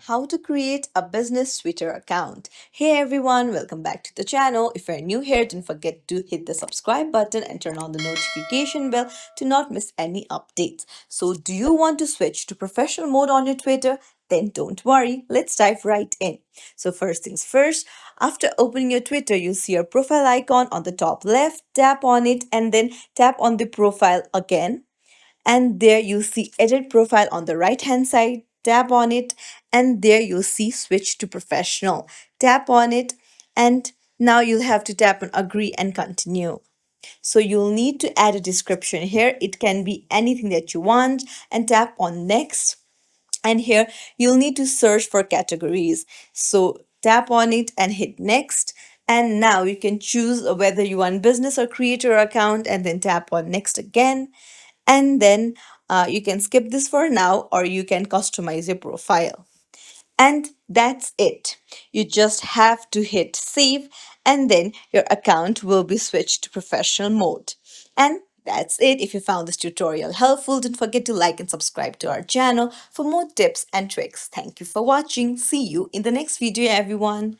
how to create a business Twitter account. Hey everyone, welcome back to the channel. If you're new here, don't forget to hit the subscribe button and turn on the notification bell to not miss any updates. So, do you want to switch to professional mode on your Twitter? Then don't worry, let's dive right in. So, first things first, after opening your Twitter, you'll see your profile icon on the top left. Tap on it and then tap on the profile again, and there you see edit profile on the right hand side. Tap on it and there you'll see switch to professional. Tap on it and now you'll have to tap on agree and continue. So you'll need to add a description here. It can be anything that you want, and tap on next. And here you'll need to search for categories. So tap on it and hit next. And now you can choose whether you want business or creator account, and then tap on next again. And then you can skip this for now, or you can customize your profile. And that's it. You just have to hit save, and then your account will be switched to professional mode. And that's it. If you found this tutorial helpful, don't forget to like and subscribe to our channel for more tips and tricks. Thank you for watching. See you in the next video, everyone.